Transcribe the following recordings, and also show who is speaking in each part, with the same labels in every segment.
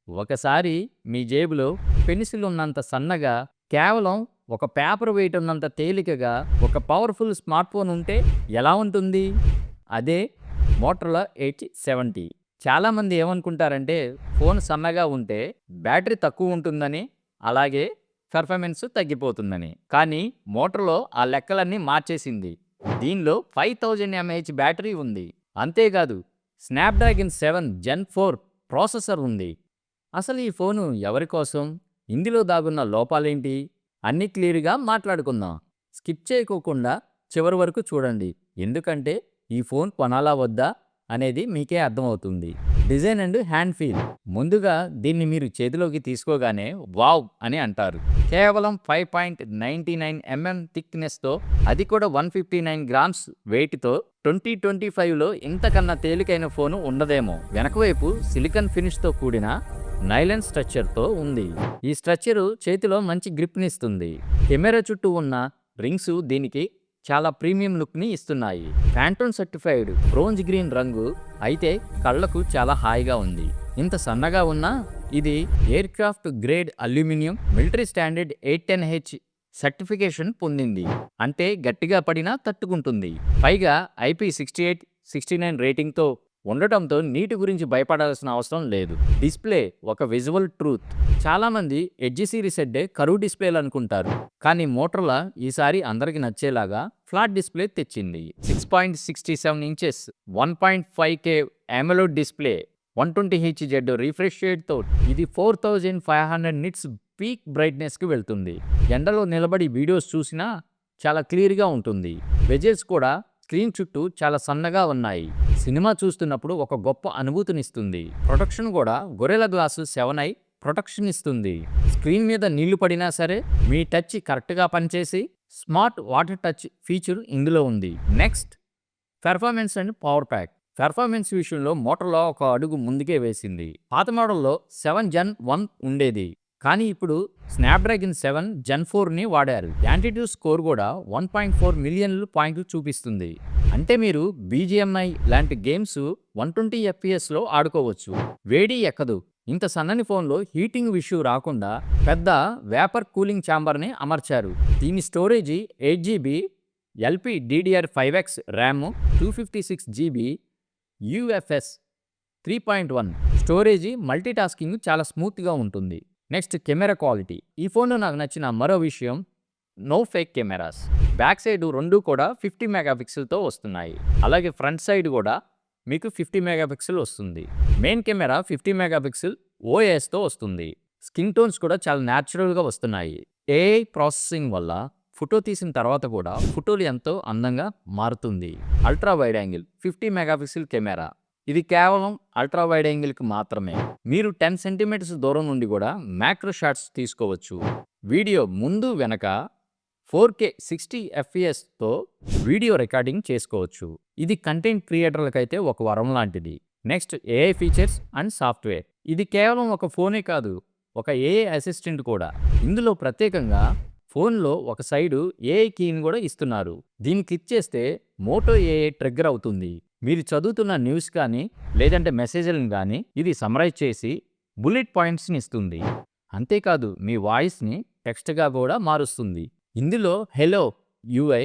Speaker 1: ఒకసారి మీ జేబులో పెన్సిల్ ఉన్నంత సన్నగా, కేవలం ఒక పేపర్ వెయిట్ ఉన్నంత తేలికగా ఒక పవర్ఫుల్ స్మార్ట్ ఫోన్ ఉంటే ఎలా ఉంటుంది? అదే మోటరోలా H70. చాలామంది ఏమనుకుంటారంటే ఫోన్ సన్నగా ఉంటే బ్యాటరీ తక్కువ ఉంటుందని, అలాగే పెర్ఫార్మెన్స్ తగ్గిపోతుందని. కానీ మోటరోలా ఆ లెక్కలన్నీ మార్చేసింది. దీనిలో 5000 mAh బ్యాటరీ ఉంది. అంతేకాదు స్నాప్‌డ్రాగన్ 7 జెన్ 4 ప్రాసెసర్ ఉంది. అసలు ఈ ఫోను ఎవరి కోసం? ఇందులో దాగున్న లోపాలేంటి? అన్నీ క్లియర్‌గా మాట్లాడుకుందాం. స్కిప్ చేయకోకుండా చివరి వరకు చూడండి. ఎందుకంటే ఈ ఫోన్ కొనాలా వద్దా అనేది మీకే అర్థమవుతుంది. Design and hand feel. ముందుగా దీన్ని మీరు చేతిలోకి తీసుకోగానే వావ్ అని అంటారు. కేవలం 5.99 mm థిక్‌నెస్‌తో, అది కూడా 159 గ్రామ్స్ వెయిట్‌తో 2025లో ఇంతకన్నా తేలికైన ఫోను ఉండదేమో. వెనకవైపు సిలికాన్ ఫినిష్‌తో కూడిన నైలాన్ స్ట్రక్చర్‌తో ఉంది. ఈ స్ట్రక్చరు చేతిలో మంచి గ్రిప్‌నిస్తుంది. కెమెరా చుట్టూ ఉన్న రింగ్స్ దీనికి చాలా ప్రీమియం లుక్‌ని ఇస్తున్నాయి. ప్యాంటోన్ సర్టిఫైడ్ బ్రోంజ్ గ్రీన్ రంగు అయితే కళ్ళకు చాలా హాయిగా ఉంది. ఇంత సన్నగా ఉన్నా ఇది air craft grade aluminium military standard 810H certification పొందింది. అంటే గట్టిగా పడినా తట్టుకుంటుంది. పైగా IP68, 69 రేటింగ్తో ఉండటంతో నీటి గురించి భయపడాల్సిన అవసరం లేదు. డిస్ప్లే ఒక విజువల్ ట్రూత్. చాలామంది ఎడ్జ్ సిరీస్ అంటే కరువు డిస్ప్లేలు అనుకుంటారు. కానీ మోటరోలా ఈసారి అందరికి నచ్చేలాగా ఫ్లాట్ డిస్ప్లే తెచ్చింది. 6.67 inches 1.5K AMOLED display, 120Hz refresh రేట్తో ఇది 4500 నిట్స్ పీక్ బ్రైట్నెస్కి వెళ్తుంది. ఎండలో నిలబడి వీడియోస్ చూసినా చాలా క్లియర్గా ఉంటుంది. బెజెల్స్ కూడా స్క్రీన్ చుట్టూ చాలా సన్నగా ఉన్నాయి. సినిమా చూస్తున్నప్పుడు ఒక గొప్ప అనుభూతినిస్తుంది. ప్రొటెక్షన్ కూడా గొరిల్లా గ్లాస్ 7i ప్రొటెక్షన్ ఇస్తుంది. స్క్రీన్ మీద నీళ్లు పడినా సరే మీ టచ్ కరెక్ట్గా పనిచేసి స్మార్ట్ వాటర్ టచ్ ఫీచర్ ఇందులో ఉంది. Next, performance and power pack. Performance విషయంలో మోటరోలా ఒక అడుగు ముందుకే వేసింది. పాత మోడల్లో 7 జెన్ 1 ఉండేది. కానీ ఇప్పుడు స్నాప్‌డ్రాగన్ 7 జెన్ 4ని వాడారు. యాంటిట్యూడ్ స్కోర్ కూడా 1.4 మిలియన్ పాయింట్లు చూపిస్తుంది. అంటే మీరు BGMI లాంటి గేమ్స్ 120 FPSలో ఆడుకోవచ్చు. వేడి ఎక్కదు. ఇంత సన్నని ఫోన్లో హీటింగ్ ఇష్యూ రాకుండా పెద్ద వేపర్ కూలింగ్ ఛాంబర్ని అమర్చారు. దీని storage 8GB LPDDR5X RAM, 256GB UFS 3.1 storage. Multitasking చాలా స్మూత్గా ఉంటుంది. Next, camera quality. ఈ ఫోన్లో నాకు నచ్చిన మరో విషయం no fake cameras. Back side రెండు కూడా 50 మెగాపిక్సెల్తో వస్తున్నాయి. అలాగే ఫ్రంట్ సైడ్ కూడా మీకు 50 మెగాపిక్సెల్ వస్తుంది. మెయిన్ కెమెరా 50 మెగాపిక్సెల్ OISతో వస్తుంది. స్కిన్ టోన్స్ కూడా చాలా న్యాచురల్గా వస్తున్నాయి. AI ప్రాసెసింగ్ వల్ల ఫోటో తీసిన తర్వాత కూడా ఫోటోలు ఎంతో అందంగా మారుతుంది. Ultra wide angle 50 megapixel camera. ఇది కేవలం అల్ట్రా వైడ్ యాంగిల్కి మాత్రమే. మీరు 10 సెంటీమీటర్స్ దూరం నుండి కూడా మ్యాక్రో షాట్స్ తీసుకోవచ్చు. వీడియో ముందు వెనక 4K 60 FPSతో వీడియో రికార్డింగ్ చేసుకోవచ్చు. ఇది కంటెంట్ క్రియేటర్లకైతే ఒక వరం లాంటిది. Next, AI features and software. ఇది కేవలం ఒక ఫోనే కాదు, ఒక AI అసిస్టెంట్ కూడా. ఇందులో ప్రత్యేకంగా ఫోన్లో ఒక సైడు AI కీని కూడా ఇస్తున్నారు. దీన్ని క్లిక్ చేస్తే మోటో AI ట్రిగ్గర్ అవుతుంది. మీరు చదువుతున్న న్యూస్ కానీ లేదంటే మెసేజ్లను కానీ ఇది సమ్మరైజ్ చేసి బుల్లెట్ పాయింట్స్ని ఇస్తుంది. అంతేకాదు మీ వాయిస్ని టెక్స్ట్గా కూడా మారుస్తుంది. ఇందులో హెలో UI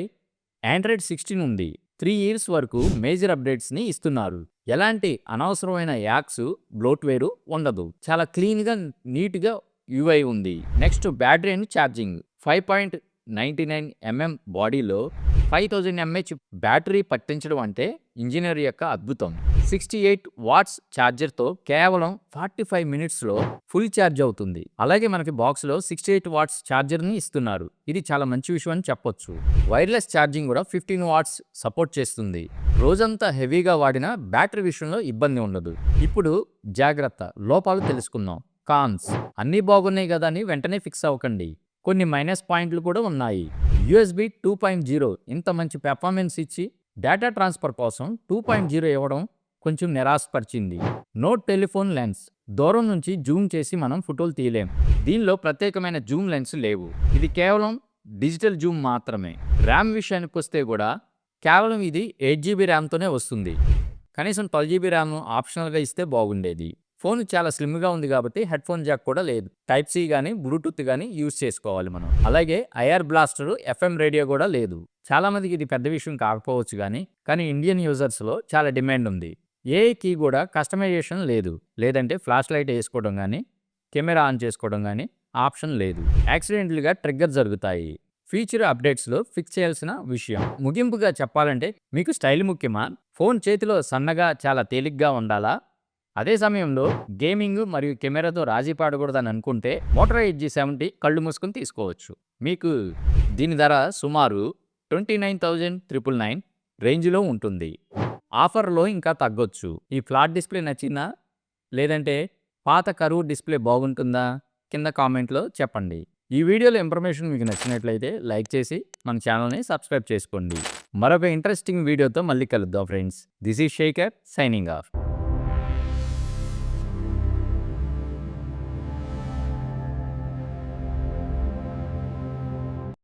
Speaker 1: ఆండ్రాయిడ్ 16 ఉంది. 3 years వరకు మేజర్ అప్డేట్స్ని ఇస్తున్నారు. ఎలాంటి అనవసరమైన యాక్స్, బ్లోట్వేరు ఉండదు. చాలా క్లీన్గా నీట్గా UI ఉంది. Next, battery and charging. 5.99 mm బాడీలో 5000 mAh బ్యాటరీ పట్టించడం అంటే ఇంజనీర్ యొక్క అద్భుతం. 68 వాట్స్ ఛార్జర్తో కేవలం 45 మినిట్స్లో ఫుల్ ఛార్జ్ అవుతుంది. అలాగే మనకి బాక్స్లో 68 వాట్స్ ఛార్జర్ని ఇస్తున్నారు. ఇది చాలా మంచి విషయం అని చెప్పొచ్చు. వైర్లెస్ ఛార్జింగ్ కూడా 15 వాట్స్ సపోర్ట్ చేస్తుంది. రోజంతా హెవీగా వాడినా బ్యాటరీ విషయంలో ఇబ్బంది ఉండదు. ఇప్పుడు జాగ్రత్త, లోపాలు తెలుసుకుందాం. కాన్స్. అన్నీ బాగున్నాయి కదా అని వెంటనే ఫిక్స్ అవ్వకండి. కొన్ని మైనస్ పాయింట్లు కూడా ఉన్నాయి. USB 2.0 ఇంత మంచి పెర్ఫార్మెన్స్ ఇచ్చి డేటా ట్రాన్స్ఫర్ కోసం 2.0 ఇవ్వడం కొంచెం నిరాశపరిచింది. No telephone lens. దూరం నుంచి జూమ్ చేసి మనం ఫోటోలు తీయలేం. దీనిలో ప్రత్యేకమైన జూమ్ లెన్స్ లేవు. ఇది కేవలం డిజిటల్ జూమ్ మాత్రమే. ర్యామ్ విషయానికి వస్తే కూడా కేవలం ఇది 8GB ర్యామ్తోనే వస్తుంది. కనీసం 12GB ర్యామ్ ఆప్షనల్గా ఇస్తే బాగుండేది. ఫోన్ చాలా స్లిమ్‌గా ఉంది కాబట్టి హెడ్‌ఫోన్ జాక్ కూడా లేదు. టైప్ సి గాని, బ్లూటూత్ గాని యూజ్ చేసుకోవాలి మనం. అలాగే ఐఆర్ బ్లాస్టర్, ఎఫ్ఎం రేడియో కూడా లేదు. చాలా మందికి ఇది పెద్ద విషయం కాకపోవచ్చు గానీ, కానీ ఇండియన్ యూజర్స్‌లో చాలా డిమాండ్ ఉంది. ఏఐకి కూడా కస్టమైజేషన్ లేదు. లేదంటే ఫ్లాష్ లైట్ ఏసుకోవడం గానీ, కెమెరా ఆన్ చేసుకోవడం గానీ ఆప్షన్ లేదు. యాక్సిడెంటల్‌గా ట్రిగ్గర్ జరుగుతాయి. ఫీచర్ అప్డేట్స్‌లో ఫిక్స్ చేయాల్సిన విషయం. ముగింపుగా చెప్పాలంటే మీకు స్టైల్ ముఖ్యమా? ఫోన్ చేతిలో సన్నగా చాలా తేలిగ్గా ఉండాలా? అదే సమయంలో గేమింగ్ మరియు కెమెరాతో రాజీ పడకూడదని అనుకుంటే మోటరో ఎడ్జ్ 70 కళ్ళు మూసుకొని తీసుకోవచ్చు. మీకు దీని ధర సుమారు 29,999 రేంజ్‌లో ఉంటుంది. ఆఫర్‌లో ఇంకా తగ్గొచ్చు. ఈ ఫ్లాట్ డిస్‌ప్లే నచ్చిందా? లేదంటే పాత కర్వ్ డిస్‌ప్లే బాగుంటుందా? కింద కామెంట్‌లో చెప్పండి. ఈ వీడియోలో ఇన్ఫర్మేషన్ మీకు నచ్చినట్లయితే లైక్ చేసి మన ఛానల్‌ని సబ్స్క్రైబ్ చేసుకోండి. మరొక ఇంట్రెస్టింగ్ వీడియోతో మళ్ళీ కలుద్దాం friends. This is Shekhar signing of.